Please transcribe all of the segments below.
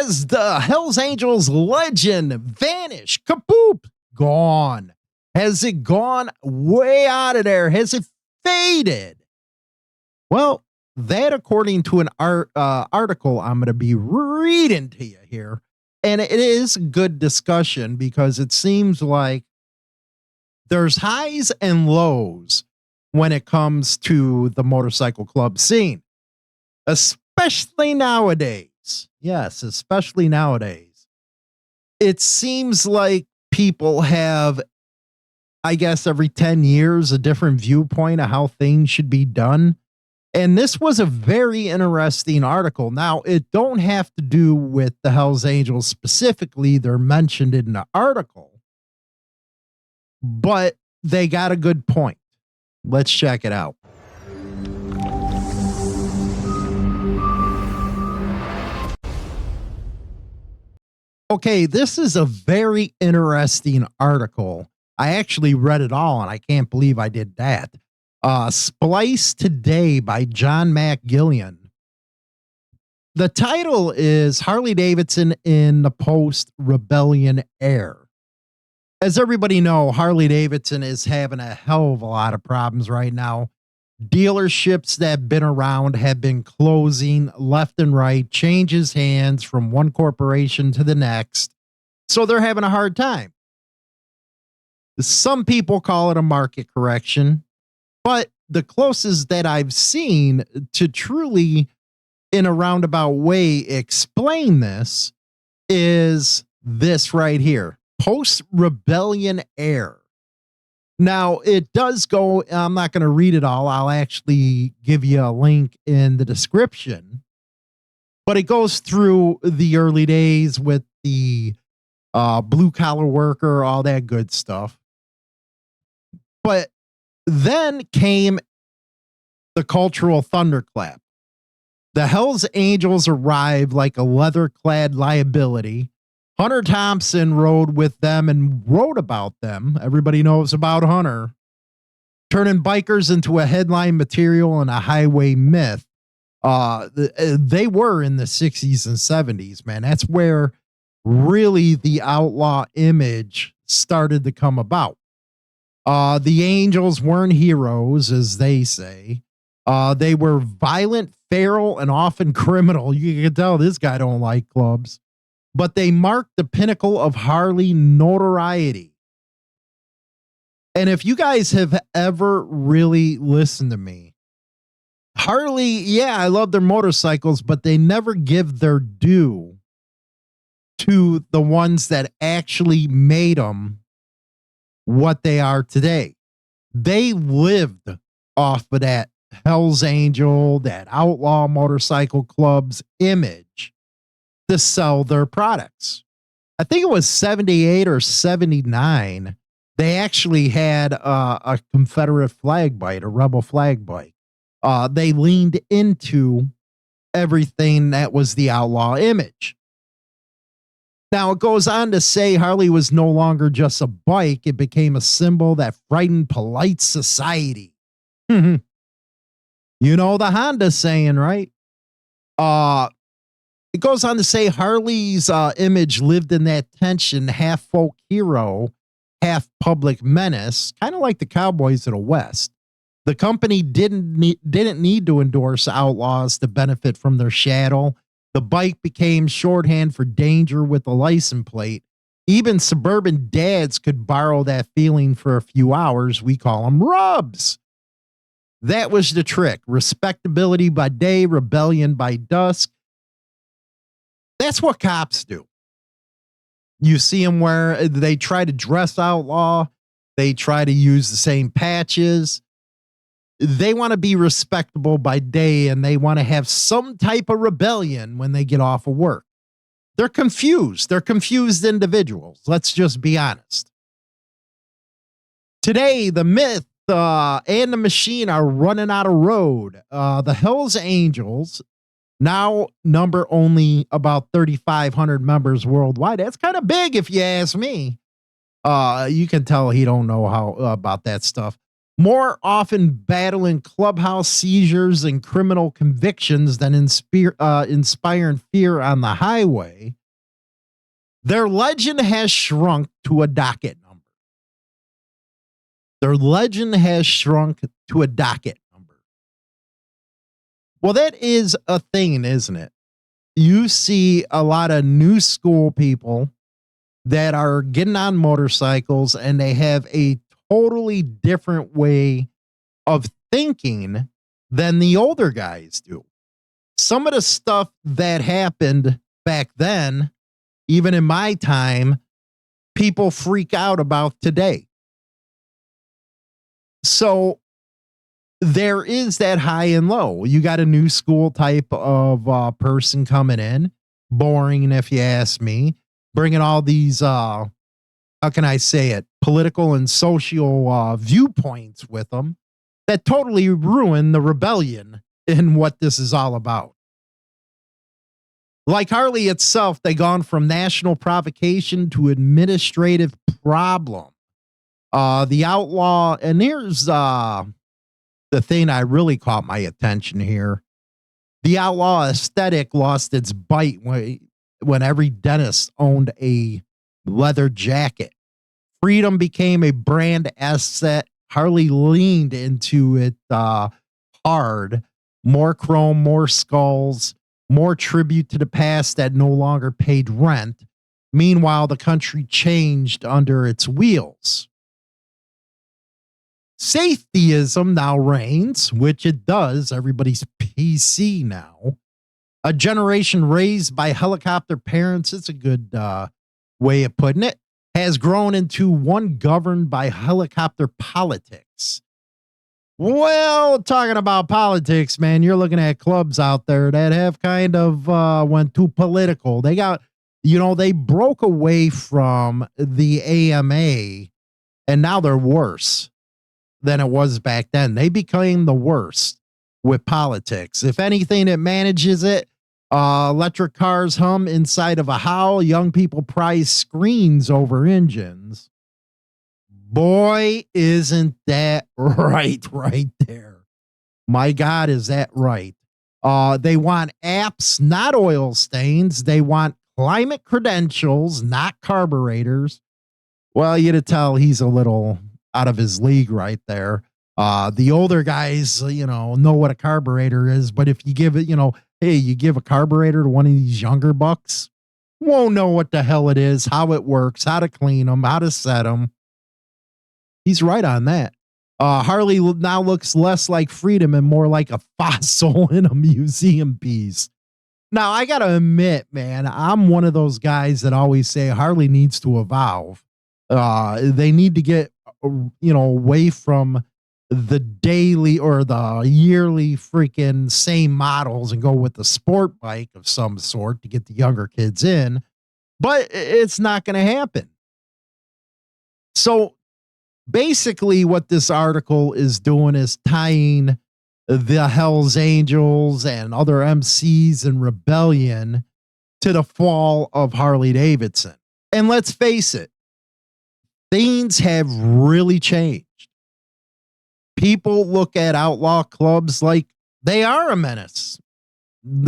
Has the Hells Angels legend vanished? Kapoop! Gone. Has it gone way out of there? Has it faded? Well, that according to an article I'm going to be reading to you here. And it is good discussion because it seems like there's highs and lows when it comes to the motorcycle club scene, especially nowadays. Yes, especially nowadays. It seems like people have, I guess, every 10 years, a different viewpoint of how things should be done. And this was a very interesting article. Now, it don't have to do with the Hells Angels specifically. They're mentioned in the article, but they got a good point. Let's check it out. Okay, this is a very interesting article. I actually read it all, and I can't believe I did that. Splice Today by John McGillian. The title is Harley-Davidson in the Post-Rebellion Era. As everybody know, Harley-Davidson is having a hell of a lot of problems right now. Dealerships that have been around have been closing left and right, changes hands from one corporation to the next. So they're having a hard time. Some people call it a market correction, but the closest that I've seen to truly, in a roundabout way, explain this is this right here. Post-rebellion era. Now, it does go, I'm not going to read it all. I'll actually give you a link in the description. But it goes through the early days with the blue-collar worker, all that good stuff. But then came the cultural thunderclap. The Hells Angels arrived like a leather-clad liability. Hunter Thompson rode with them and wrote about them. Everybody knows about Hunter. Turning bikers into a headline material and a highway myth. They were in the 60s and 70s, man. That's where really the outlaw image started to come about. The Angels weren't heroes, as they say. They were violent, feral, and often criminal. You can tell this guy don't like clubs. But they marked the pinnacle of Harley notoriety. And if you guys have ever really listened to me, Harley, yeah, I love their motorcycles, but they never give their due to the ones that actually made them what they are today. They lived off of that Hells Angel, that outlaw motorcycle club's image to sell their products. I think it was 78 or 79. They actually had a Confederate flag bike, a rebel flag bike. They leaned into everything that was the outlaw image. Now, it goes on to say Harley was no longer just a bike. It became a symbol that frightened polite society. You know the Honda saying, right? It goes on to say Harley's image lived in that tension, half folk hero, half public menace, kind of like the Cowboys of the West. The company didn't need to endorse outlaws to benefit from their shadow. The bike became shorthand for danger with a license plate. Even suburban dads could borrow that feeling for a few hours. We call them rubs. That was the trick. Respectability by day, rebellion by dusk. That's what cops do. You see them where they try to dress outlaw. They try to use the same patches. They want to be respectable by day, and they want to have some type of rebellion when they get off of work. They're confused. They're confused individuals. Let's just be honest. Today, the myth and the machine are running out of road. The Hells Angels now number only about 3,500 members worldwide. That's kind of big if you ask me. You can tell he don't know how about that stuff. more often battling clubhouse seizures and criminal convictions than inspiring fear on the highway, their legend has shrunk to a docket number. Their legend has shrunk to a docket number. Well, that is a thing, isn't it? You see a lot of new school people that are getting on motorcycles and they have a totally different way of thinking than the older guys do. Some of the stuff that happened back then, even in my time, people freak out about today. So there is that high and low. You got a new school type of person coming in, boring if you ask me, bringing all these, how can I say it, political and social viewpoints with them that totally ruin the rebellion in what this is all about. Like Harley itself, they gone from national provocation to administrative problem. The outlaw, and here's the thing I really caught my attention here. The outlaw aesthetic lost its bite when every dentist owned a leather jacket. Freedom became a brand asset. Harley leaned into it hard. More chrome, more skulls, more tribute to the past that no longer paid rent. Meanwhile, the country changed under its wheels. Safetyism now reigns, which it does. Everybody's PC now. A generation raised by helicopter parents, it's a good way of putting it, has grown into one governed by helicopter politics. Well, talking about politics, man, you're looking at clubs out there that have kind of went too political. They got, they broke away from the AMA, and now they're worse than it was back then. They became the worst with politics. If anything, it manages it. Electric cars hum inside of a howl. Young people prize screens over engines. Boy, isn't that right there. My God, is that right? They want apps, not oil stains. They want climate credentials, not carburetors. Well, you to tell he's a little out of his league right there. The older guys, know what a carburetor is, but if you give it, hey, you give a carburetor to one of these younger bucks, won't know what the hell it is, how it works, how to clean them, how to set them. He's right on that. Harley now looks less like freedom and more like a fossil in a museum piece. Now, I got to admit, man, I'm one of those guys that always say Harley needs to evolve. They need to get, away from the daily or the yearly freaking same models and go with the sport bike of some sort to get the younger kids in. But it's not going to happen. So basically what this article is doing is tying the Hells Angels and other MCs and rebellion to the fall of Harley-Davidson. And let's face it, things have really changed. People look at outlaw clubs like they are a menace.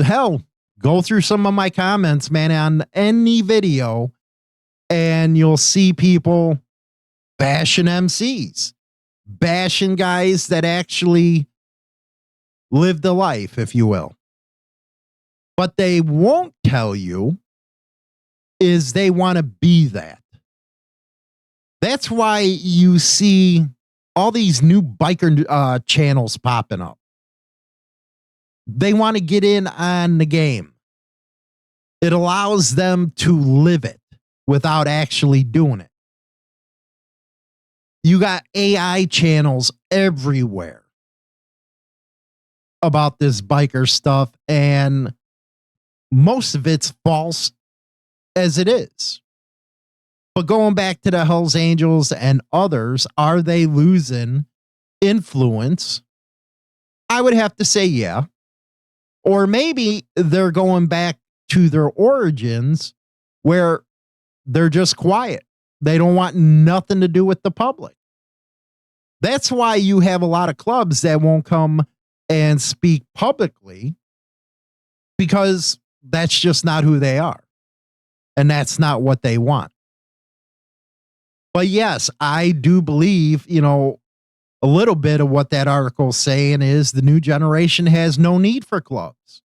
Hell, go through some of my comments, man, on any video, and you'll see people bashing MCs, bashing guys that actually live the life, if you will. What they won't tell you is they want to be that. That's why you see all these new biker channels popping up. They want to get in on the game. It allows them to live it without actually doing it. You got AI channels everywhere about this biker stuff, and most of it's false as it is. But going back to the Hells Angels and others, are they losing influence? I would have to say yeah. Or maybe they're going back to their origins where they're just quiet. They don't want nothing to do with the public. That's why you have a lot of clubs that won't come and speak publicly, because that's just not who they are. And that's not what they want. But yes, I do believe, a little bit of what that article is saying is the new generation has no need for clubs.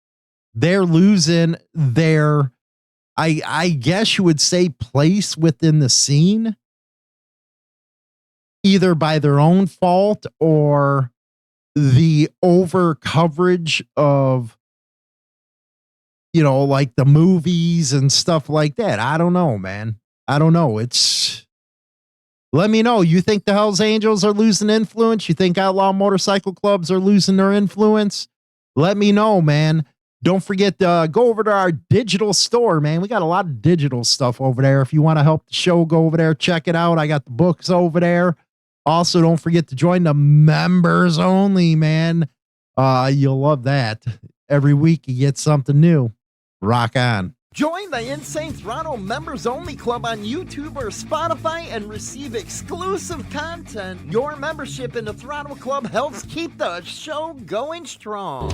They're losing their, I guess you would say, place within the scene, either by their own fault or the over coverage of, like the movies and stuff like that. I don't know, man. I don't know. Let me know. You think the Hells Angels are losing influence? You think outlaw motorcycle clubs are losing their influence? Let me know, man. Don't forget to go over to our digital store, man. We got a lot of digital stuff over there. If you want to help the show, go over there, check it out. I got the books over there. Also, don't forget to join the members only, man. You'll love that. Every week you get something new. Rock on. Join the Insane Throttle Members Only Club on YouTube or Spotify and receive exclusive content. Your membership in the Throttle Club helps keep the show going strong.